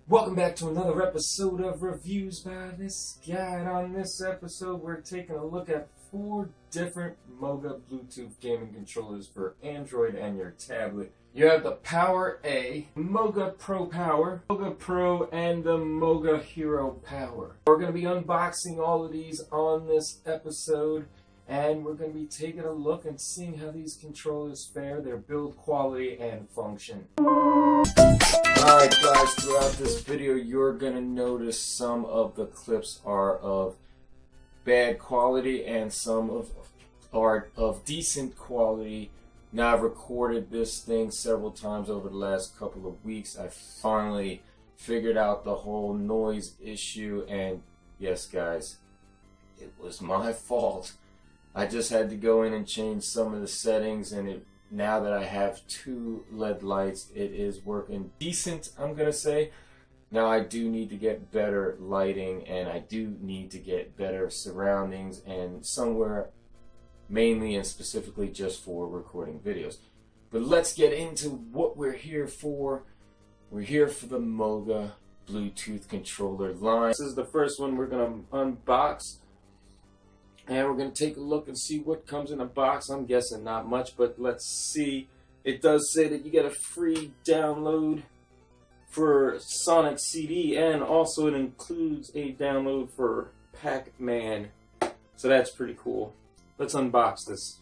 Welcome back to another episode of Reviews by this guy. And on this episode, we're taking a look at 4 different Moga Bluetooth gaming controllers for Android and your tablet. You have the Power A, Moga Pro Power, Moga Pro, and the Moga Hero Power. We're going to be unboxing all of these on this episode, and we're going to be taking a look and seeing how these controllers fare, their build quality and function. Alright guys, throughout this video you're going to notice some of the clips are of bad quality and some are of decent quality. Now I've recorded this thing several times over the last couple of weeks. I finally figured out the whole noise issue, and yes guys, it was my fault. I just had to go in and change some of the settings, and now that I have 2 LED lights, it is working decent, I'm gonna say. Now I do need to get better lighting, and I do need to get better surroundings, and somewhere mainly and specifically just for recording videos. But let's get into what we're here for. We're here for the Moga Bluetooth controller line. This is the first one we're gonna unbox. And we're going to take a look and see what comes in a box. I'm guessing not much, but let's see. It does say that you get a free download for Sonic CD, and also it includes a download for Pac-Man. So that's pretty cool. Let's unbox this.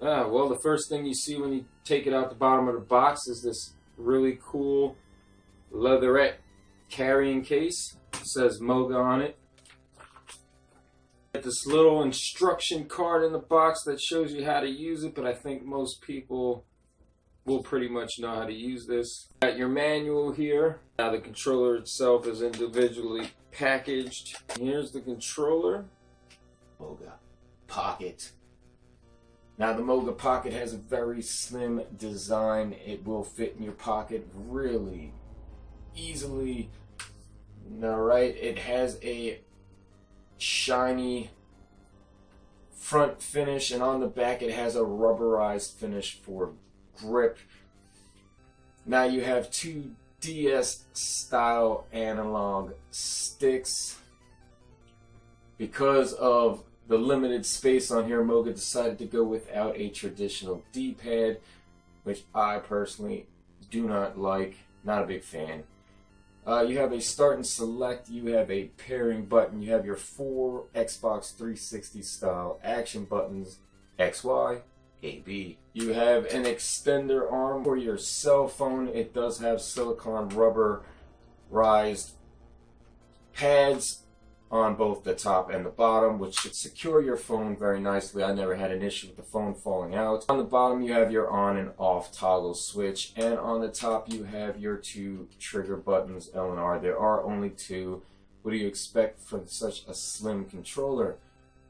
Well, the first thing you see when you take it out the bottom of the box is this really cool leatherette carrying case. It says Moga on it. Get this little instruction card in the box that shows you how to use it, but I think most people will pretty much know how to use this. Got your manual here. Now the controller itself is individually packaged. Here's the controller. Moga Pocket. Now the Moga Pocket has a very slim design. It will fit in your pocket really easily. Alright, it has a shiny front finish, and on the back it has a rubberized finish for grip. Now you have 2 DS style analog sticks. Because of the limited space on here, Moga decided to go without a traditional D-pad, which I personally do not like, not a big fan. You have a start and select, you have a pairing button, you have your 4 Xbox 360 style action buttons, XY, AB. You have an extender arm for your cell phone. It does have silicone rubberized pads on both the top and the bottom, which should secure your phone very nicely. I never had an issue with the phone falling out. On the bottom you have your on and off toggle switch, and on the top you have your 2 trigger buttons, L and R. There are only 2. What do you expect from such a slim controller?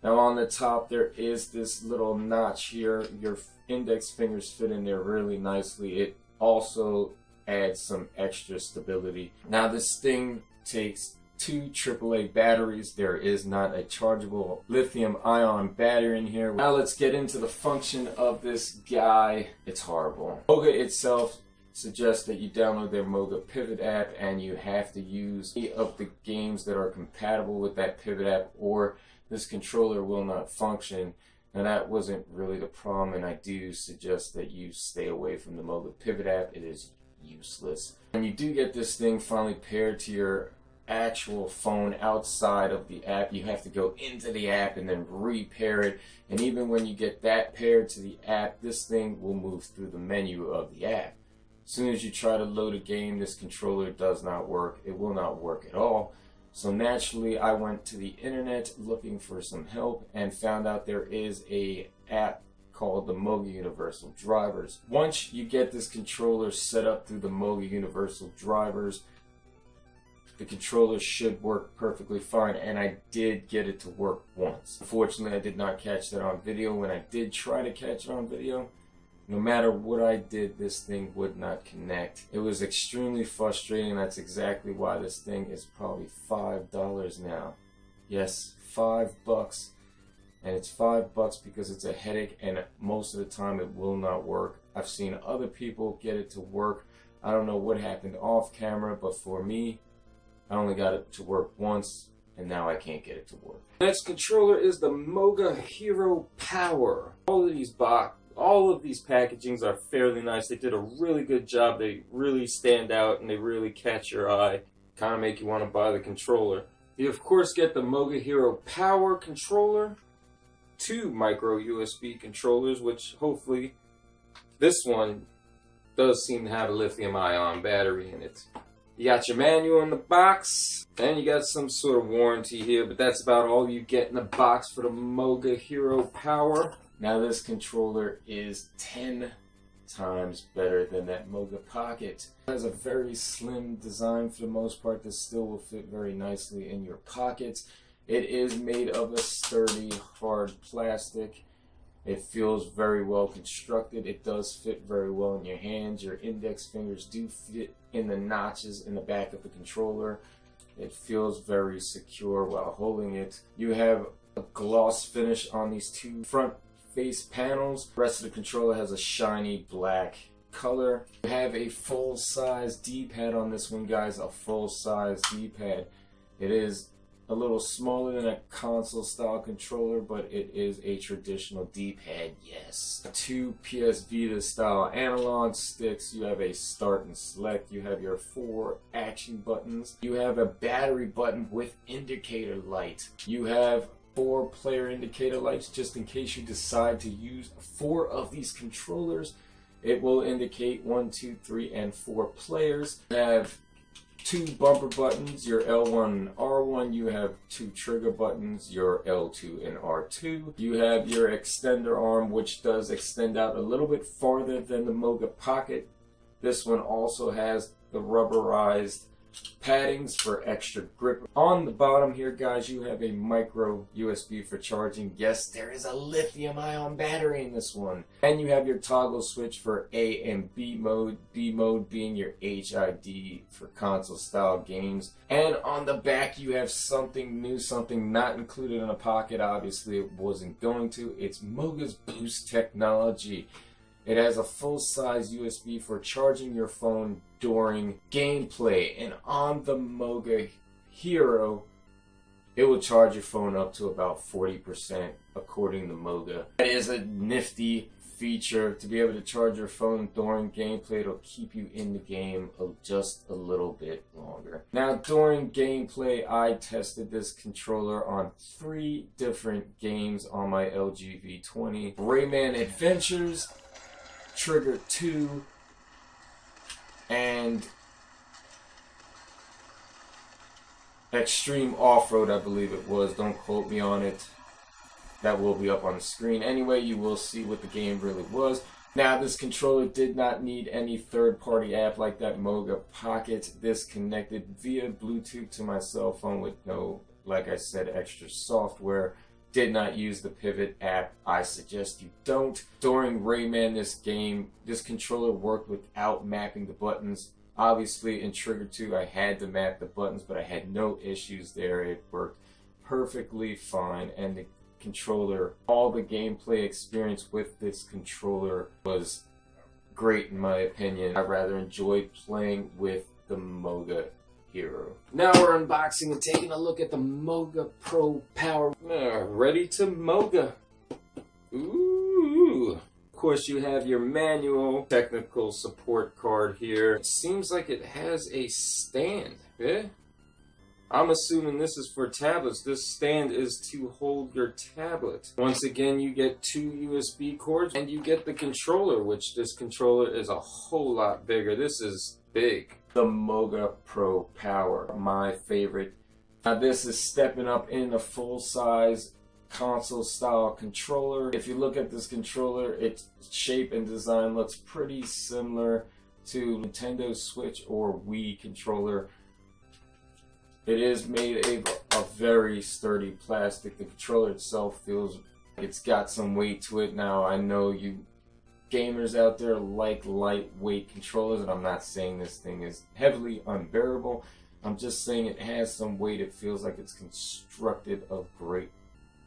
Now on the top there is this little notch here. Your index fingers fit in there really nicely. It also adds some extra stability. Now this thing takes 2 AAA batteries. There is not a chargeable lithium-ion battery in here. Now let's get into the function of this guy. It's horrible. Moga itself suggests that you download their Moga Pivot app, and you have to use any of the games that are compatible with that Pivot app, or this controller will not function. Now that wasn't really the problem, and I do suggest that you stay away from the Moga Pivot app. It is useless. When you do get this thing finally paired to your actual phone outside of the app, you have to go into the app and then repair it. And even when you get that paired to the app, this thing will move through the menu of the app. As soon as you try to load a game, this controller does not work. It will not work at all. So naturally I went to the internet looking for some help and found out there is a app called the Moga Universal Drivers. Once you get this controller set up through the Moga Universal Drivers, the controller should work perfectly fine, and I did get it to work once. Unfortunately, I did not catch that on video. When I did try to catch it on video, no matter what I did, this thing would not connect. It was extremely frustrating. That's exactly why this thing is probably $5 now. Yes, $5. And it's $5 because it's a headache, and most of the time it will not work I've seen other people get it to work. I don't know what happened off camera, but for me, I only got it to work once, and now I can't get it to work. Next controller is the Moga Pro Power. All of these packagings are fairly nice. They did a really good job. They really stand out and they really catch your eye. Kind of make you want to buy the controller. You of course get the Moga Pro Power controller, 2 micro USB controllers, which hopefully this one does seem to have a lithium ion battery in it. You got your manual in the box, and you got some sort of warranty here, but that's about all you get in the box for the Moga Pro Power. Now this controller is 10 times better than that Moga Pocket. It has a very slim design for the most part. This still will fit very nicely in your pockets. It is made of a sturdy, hard plastic. It feels very well constructed. It does fit very well in your hands. Your index fingers do fit in the notches in the back of the controller. It feels very secure while holding it. You have a gloss finish on these 2 front face panels. The rest of the controller has a shiny black color. You have a full-size D-pad on this one, guys. A full-size D-pad. It is a little smaller than a console style controller, but it is a traditional D-pad, yes. 2 PS Vita style analog sticks. You have a start and select. You have your 4 action buttons. You have a battery button with indicator light. You have 4 player indicator lights just in case you decide to use 4 of these controllers. It will indicate 1, 2, 3, and 4 players. You have 2 bumper buttons, your L1 and R1. You have 2 trigger buttons, your L2 and R2. You have your extender arm, which does extend out a little bit farther than the Moga Pocket. This one also has the rubberized paddings for extra grip. On the bottom here, guys, you have a micro USB for charging. Yes, there is a lithium ion battery in this one. And you have your toggle switch for A and B mode, B mode being your HID for console style games. And on the back you have something new, something not included in a pocket. Obviously it wasn't going to. It's Moga's Boost technology. It has a full-size USB for charging your phone during gameplay, and on the Moga Pro, it will charge your phone up to about 40% according to Moga. That is a nifty feature to be able to charge your phone during gameplay. It'll keep you in the game just a little bit longer. Now during gameplay, I tested this controller on 3 different games on my LG V20. Rayman Adventures, Trigger 2, and Extreme Off-Road, I believe it was. Don't quote me on it. That will be up on the screen. Anyway, you will see what the game really was. Now, this controller did not need any third-party app like that Moga Pocket. This connected via Bluetooth to my cell phone with no, like I said, extra software. Did not use the Pivot app. I suggest you don't. During Rayman, this controller worked without mapping the buttons. Obviously, in Trigger 2, I had to map the buttons, but I had no issues there. It worked perfectly fine, and the controller, all the gameplay experience with this controller was great in my opinion. I rather enjoyed playing with the Moga Pro. Now we're unboxing and taking a look at the Moga Pro Power. Ready to Moga. Ooh. Of course you have your manual technical support card here. It seems like it has a stand. Eh? I'm assuming this is for tablets. This stand is to hold your tablet. Once again, you get 2 USB cords and you get the controller, which this controller is a whole lot bigger. This is big. The Moga Pro Power, my favorite. Now this is stepping up in a full-size console style controller. If you look at this controller, its shape and design looks pretty similar to Nintendo Switch or Wii controller. It is made of a very sturdy plastic. The controller itself feels like it's got some weight to it. Now I know you gamers out there like lightweight controllers, and I'm not saying this thing is heavily unbearable. I'm just saying it has some weight. It feels like it's constructed of great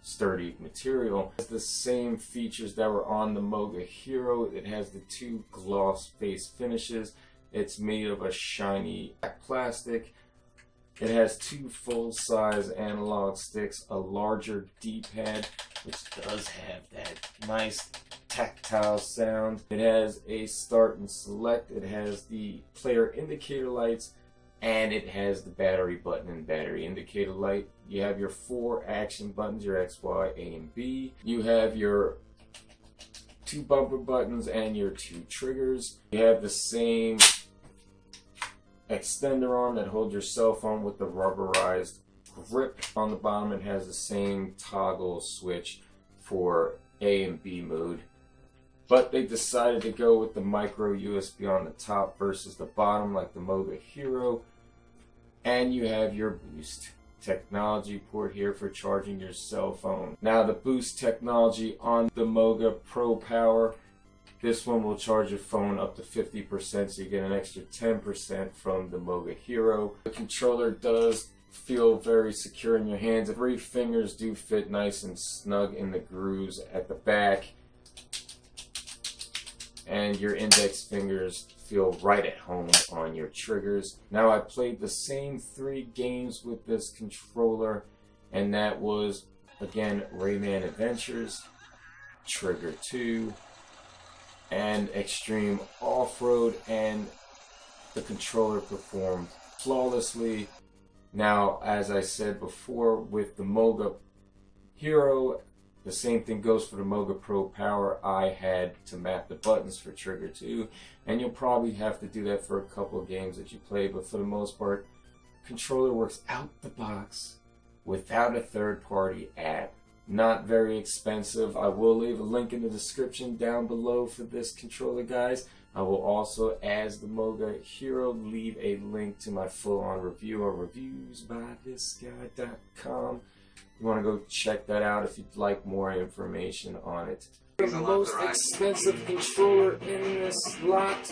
sturdy material. It has the same features that were on the Moga Hero. It has the 2 gloss face finishes. It's made of a shiny black plastic. It has 2 full-size analog sticks, a larger D-pad, which does have that nice tactile sound. It has a start and select. It has the player indicator lights, and it has the battery button and battery indicator light. You have your 4 action buttons, your X, Y, A, and B. You have your 2 bumper buttons and your 2 triggers. You have the same extender arm that holds your cell phone with the rubberized grip. On the bottom, it has the same toggle switch for A and B mode. But they decided to go with the micro USB on the top versus the bottom like the Moga Hero. And you have your Boost technology port here for charging your cell phone. Now the Boost technology on the Moga Pro Power, this one will charge your phone up to 50%, so you get an extra 10% from the Moga Hero. The controller does feel very secure in your hands. The 3 fingers do fit nice and snug in the grooves at the back. And your index fingers feel right at home on your triggers. Now I played the same 3 games with this controller, and that was, again, Rayman Adventures, Trigger 2, and Extreme Off-Road, and the controller performed flawlessly. Now, as I said before, with the Moga Hero, the same thing goes for the Moga Pro Power. I had to map the buttons for Trigger 2, and you'll probably have to do that for a couple of games that you play, but for the most part, the controller works out the box without a third-party app. Not very expensive. I will leave a link in the description down below for this controller, guys. I will also, as the Moga Hero, leave a link to my full-on review on reviewsbythisguy.com. You want to go check that out if you'd like more information on it. The most expensive controller in this lot,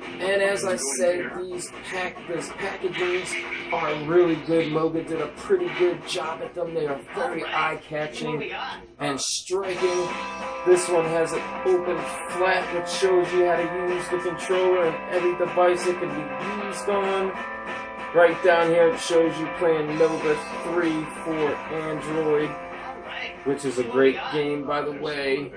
and as I said, these packagings are really good. Moga did a pretty good job at them. They are very eye-catching and striking. This one has an open flap which shows you how to use the controller and every device it can be used on. Right down here it shows you playing Moga 3 for Android, which is a great game, by the way.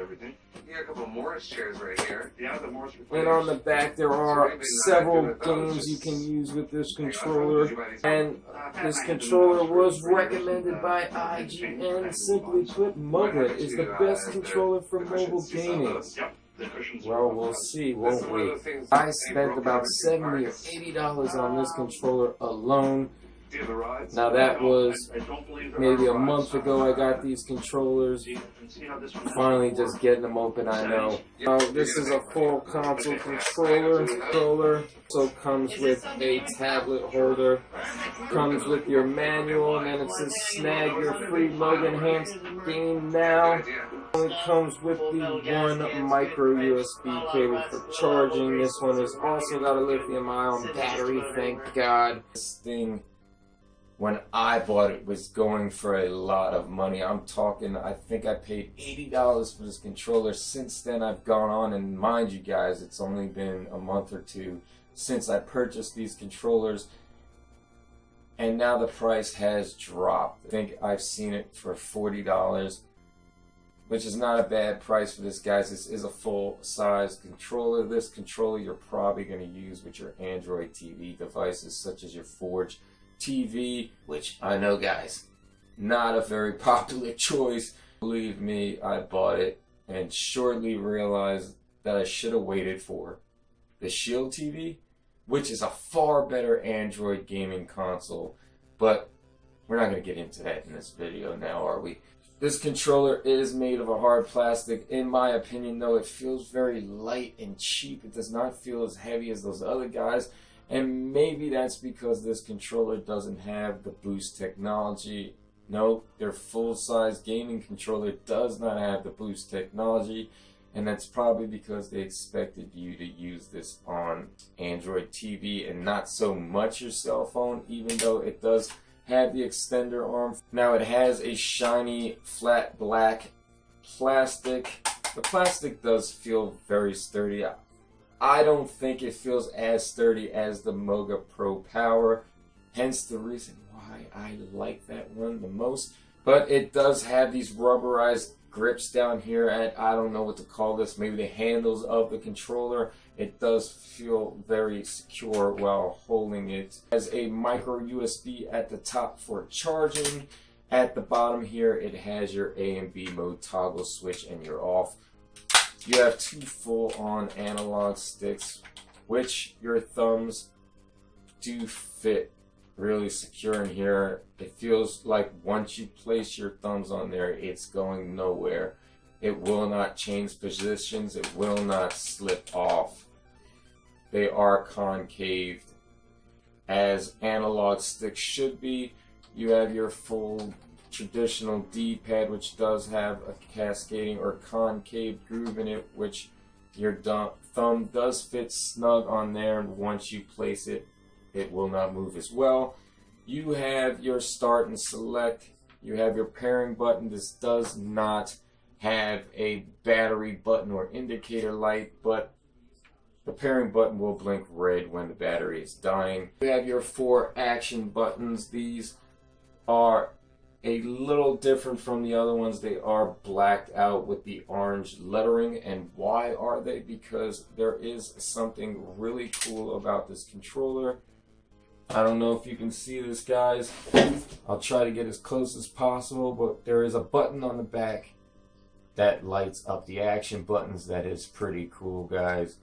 A couple Morris chairs right here. Yeah, the Morris. And on the back there are several games you can use with this controller. And this controller was recommended by IGN. Simply put, Moga is the best controller for mobile gaming. Well, we'll see, won't we? I spent about $70 or $80 on this controller alone. Now that was maybe a month ago I got these controllers. Finally just getting them open, I know. This is a full console controller. So comes with a tablet holder. Comes with your manual, and then it says snag your free Moga Enhanced game now. Only comes with the 1 micro USB cable for charging. This one has also got a lithium-ion battery, thank God. This thing, when I bought it, was going for a lot of money. I'm talking, I think I paid $80 for this controller. Since then, I've gone on, and mind you guys, it's only been a month or 2 since I purchased these controllers, and now the price has dropped. I think I've seen it for $40, which is not a bad price for this, guys. This is a full-size controller. This controller you're probably going to use with your Android TV devices, such as your Forge TV, which I know, guys, not a very popular choice. Believe me, I bought it and shortly realized that I should have waited for the Shield TV, which is a far better Android gaming console. But we're not going to get into that in this video now, are we? This controller is made of a hard plastic. In my opinion, though, it feels very light and cheap. It does not feel as heavy as those other guys. And maybe that's because this controller doesn't have the Boost technology. No, their full-size gaming controller does not have the Boost technology. And that's probably because they expected you to use this on Android TV and not so much your cell phone, even though it does have the extender arm. Now it has a shiny, flat black plastic. The plastic does feel very sturdy. I don't think it feels as sturdy as the Moga Pro Power, hence the reason why I like that one the most. But it does have these rubberized grips down here at, I don't know what to call this, maybe the handles of the controller. It does feel very secure while holding it. It has a micro USB at the top for charging. At the bottom here, it has your A and B mode toggle switch and your off. You have two full-on analog sticks, which your thumbs do fit really secure in here. It feels like once you place your thumbs on there, it's going nowhere. It will not change positions. It will not slip off. They are concaved, as analog sticks should be. You have your full traditional D-pad, which does have a cascading or concave groove in it, which your thumb does fit snug on there, and once you place it, it will not move as well. You have your start and select. You have your pairing button. This does not have a battery button or indicator light, but the pairing button will blink red when the battery is dying. You have your 4 action buttons. These are a little different from the other ones. They are blacked out with the orange lettering. And why are they? Because there is something really cool about this controller. I don't know if you can see this, guys. I'll try to get as close as possible, but there is a button on the back that lights up the action buttons. That is pretty cool, guys.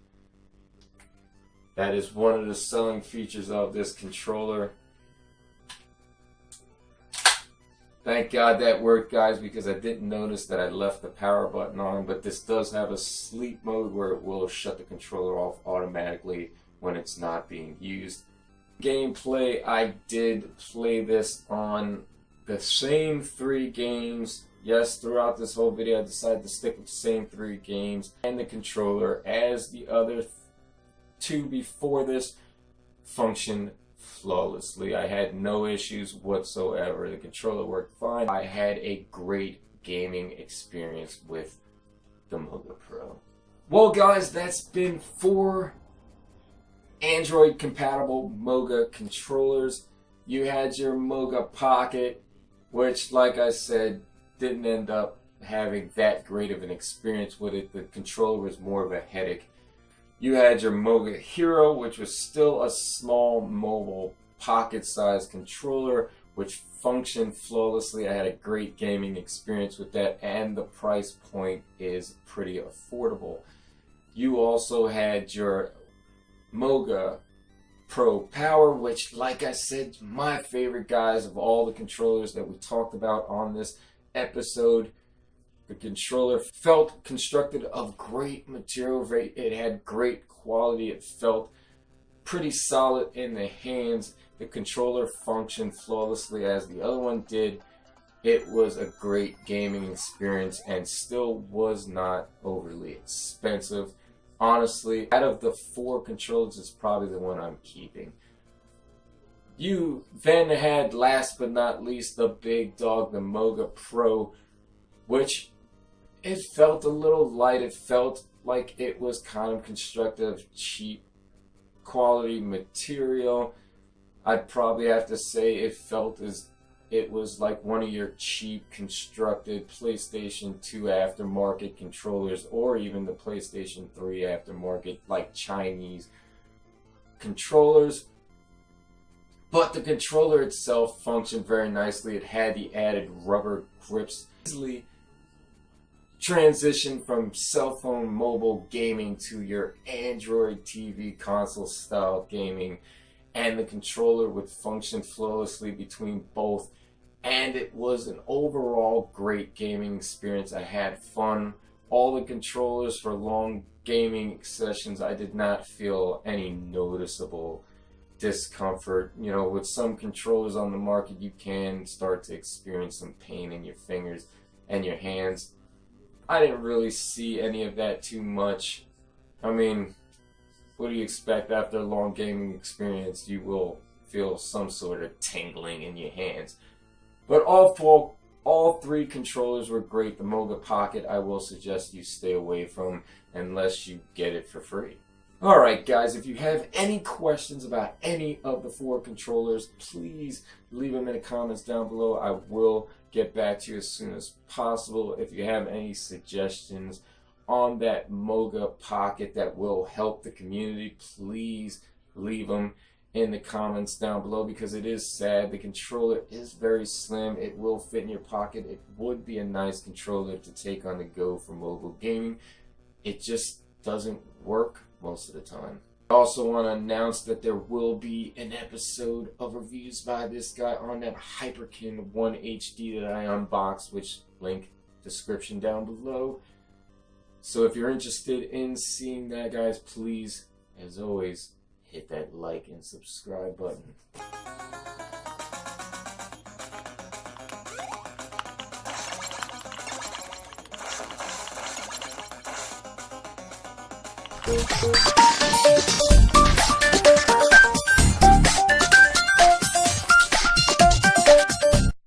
That is one of the selling features of this controller. Thank God that worked, guys, because I didn't notice that I left the power button on, but this does have a sleep mode where it will shut the controller off automatically when it's not being used. Gameplay, I did play this on the same 3 games. Yes, throughout this whole video, I decided to stick with the same 3 games and the controller, as the other 2 before this functioned flawlessly. I had no issues whatsoever. The controller worked fine. I had a great gaming experience with the Moga Pro. Well, guys, that's been 4 Android compatible Moga controllers. You had your Moga Pocket, which, like I said, didn't end up having that great of an experience with it. The controller was more of a headache. You had your Moga Hero, which was still a small mobile pocket-sized controller, which functioned flawlessly. I had a great gaming experience with that, and the price point is pretty affordable. You also had your Moga Pro Power, which, like I said, my favorite, guys, of all the controllers that we talked about on this episode. The controller felt constructed of great material. It had great quality. It felt pretty solid in the hands. The controller functioned flawlessly as the other one did. It was a great gaming experience and still was not overly expensive. Honestly, out of the 4 controllers, it's probably the one I'm keeping. You then had, last but not least, the big dog, the Moga Pro, which it felt a little light. It felt like it was kind of constructed of cheap quality material. I'd probably have to say it felt as it was like one of your cheap constructed PlayStation 2 aftermarket controllers, or even the PlayStation 3 aftermarket, like Chinese controllers. But the controller itself functioned very nicely. It had the added rubber grips. Easily transition from cell phone mobile gaming to your Android TV console style gaming, and the controller would function flawlessly between both, and it was an overall great gaming experience. I had fun. All the controllers for long gaming sessions, I did not feel any noticeable discomfort. You know, with some controllers on the market, you can start to experience some pain in your fingers and your hands. I didn't really see any of that too much. I mean, what do you expect after a long gaming experience? You will feel some sort of tingling in your hands. But all three controllers were great. The Moga Pocket, I will suggest you stay away from unless you get it for free. Alright guys, if you have any questions about any of the 4 controllers, please leave them in the comments down below. I will get back to you as soon as possible. If you have any suggestions on that Moga Pocket that will help the community, please leave them in the comments down below, because it is sad. The controller is very slim. It will fit in your pocket. It would be a nice controller to take on the go for mobile gaming. It just doesn't work most of the time. I also want to announce that there will be an episode of reviews by this guy on that Hyperkin 1 HD that I unboxed, which link description down below. So if you're interested in seeing that, guys, please, as always, hit that like and subscribe button.